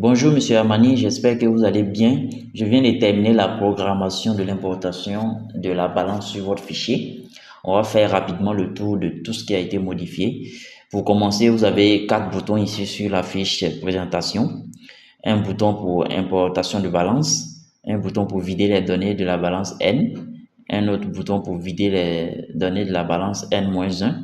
Bonjour Monsieur Amani, j'espère que vous allez bien. Je viens de terminer la programmation de l'importation de la balance sur votre fichier. On va faire rapidement le tour de tout ce qui a été modifié. Pour commencer, vous avez 4 boutons ici sur la fiche présentation. Un bouton pour importation de balance, un bouton pour vider les données de la balance N, un autre bouton pour vider les données de la balance N-1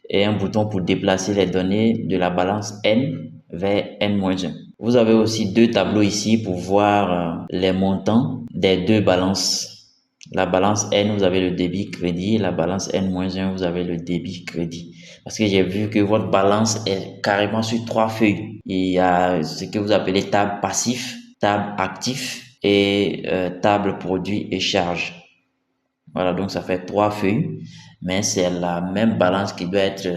et un bouton pour déplacer les données de la balance N vers N-1. Vous avez aussi 2 tableaux ici pour voir les montants des 2 balances. La balance N, vous avez le débit crédit. La balance N-1, vous avez le débit crédit. Parce que j'ai vu que votre balance est carrément sur 3 feuilles. Il y a ce que vous appelez table passif, table actif et table produit et charge. Voilà, donc ça fait 3 feuilles, mais c'est la même balance qui doit être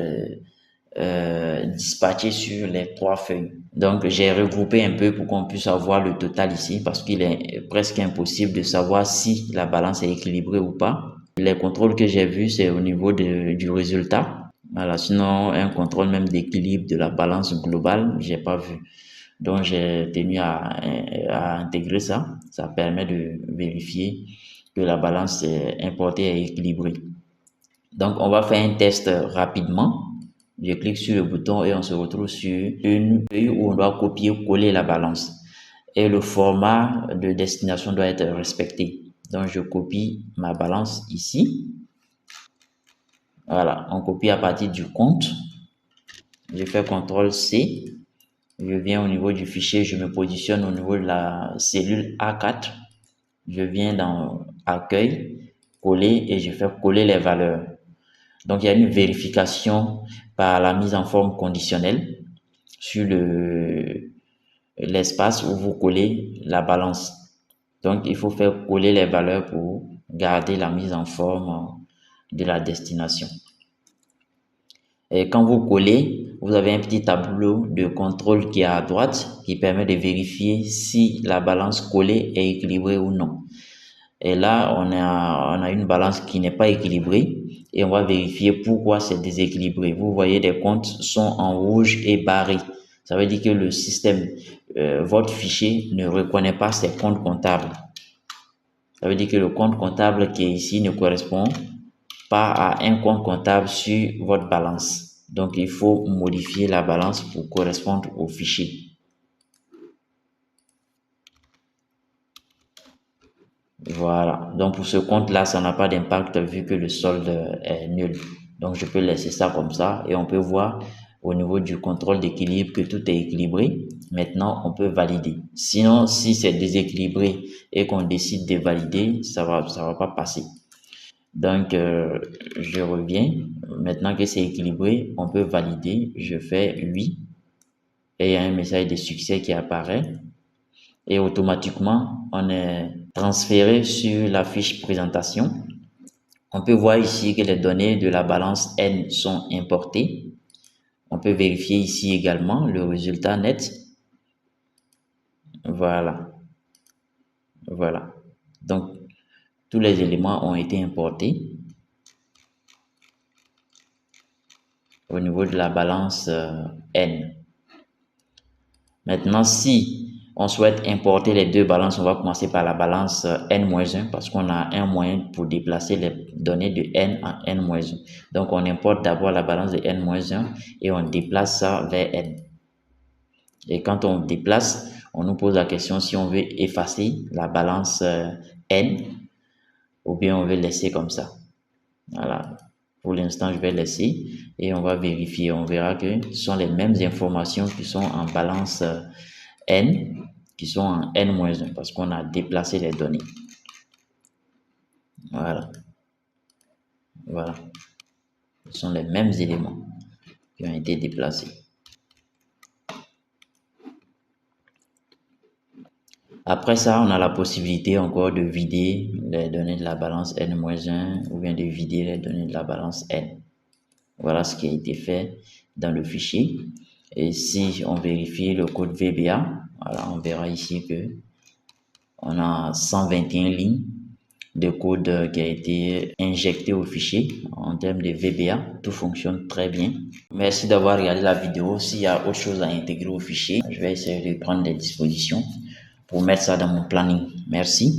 dispatchée sur les 3 feuilles. Donc j'ai regroupé un peu pour qu'on puisse avoir le total ici parce qu'il est presque impossible de savoir si la balance est équilibrée ou pas. Les contrôles que j'ai vus, c'est au niveau du résultat. Voilà, sinon un contrôle même d'équilibre de la balance globale, j'ai pas vu. Donc j'ai tenu à intégrer ça. Ça permet de vérifier que la balance importée est équilibrée. Donc on va faire un test rapidement. Je clique sur le bouton et on se retrouve sur une feuille où on doit copier-coller la balance. Et le format de destination doit être respecté. Donc je copie ma balance ici. Voilà, on copie à partir du compte. Je fais CTRL-C. Je viens au niveau du fichier, je me positionne au niveau de la cellule A4. Je viens dans Accueil, Coller et je fais coller les valeurs. Donc, il y a une vérification par la mise en forme conditionnelle sur l'espace où vous collez la balance. Donc, il faut faire coller les valeurs pour garder la mise en forme de la destination. Et quand vous collez, vous avez un petit tableau de contrôle qui est à droite qui permet de vérifier si la balance collée est équilibrée ou non. Et là, on a une balance qui n'est pas équilibrée et on va vérifier pourquoi c'est déséquilibré. Vous voyez, les comptes sont en rouge et barrés. Ça veut dire que le système, votre fichier ne reconnaît pas ces comptes comptables. Ça veut dire que le compte comptable qui est ici ne correspond pas à un compte comptable sur votre balance. Donc, il faut modifier la balance pour correspondre au fichier. Voilà. Donc, pour ce compte-là, ça n'a pas d'impact vu que le solde est nul. Donc, je peux laisser ça comme ça et on peut voir au niveau du contrôle d'équilibre que tout est équilibré. Maintenant, on peut valider. Sinon, si c'est déséquilibré et qu'on décide de valider, ça va pas passer. Donc, je reviens. Maintenant que c'est équilibré, on peut valider. Je fais oui et il y a un message de succès qui apparaît. Et automatiquement, on est transféré sur la fiche présentation. On peut voir ici que les données de la balance N sont importées. On peut vérifier ici également le résultat net. Voilà. Voilà. Donc, tous les éléments ont été importés au niveau de la balance N. Maintenant, si on souhaite importer les 2 balances, on va commencer par la balance N-1 parce qu'on a un moyen pour déplacer les données de N en N-1. Donc, on importe d'abord la balance de N-1 et on déplace ça vers N. Et quand on déplace, on nous pose la question si on veut effacer la balance N ou bien on veut laisser comme ça. Voilà. Pour l'instant, je vais laisser et on va vérifier. On verra que ce sont les mêmes informations qui sont en balance N, qui sont en N-1 parce qu'on a déplacé les données. Voilà. Voilà. Ce sont les mêmes éléments qui ont été déplacés. Après ça, on a la possibilité encore de vider les données de la balance N-1 ou bien de vider les données de la balance N. Voilà ce qui a été fait dans le fichier. Et si on vérifie le code VBA, voilà, on verra ici que on a 121 lignes de code qui a été injecté au fichier en termes de VBA. Tout fonctionne très bien. Merci d'avoir regardé la vidéo. S'il y a autre chose à intégrer au fichier, je vais essayer de prendre des dispositions pour mettre ça dans mon planning. Merci.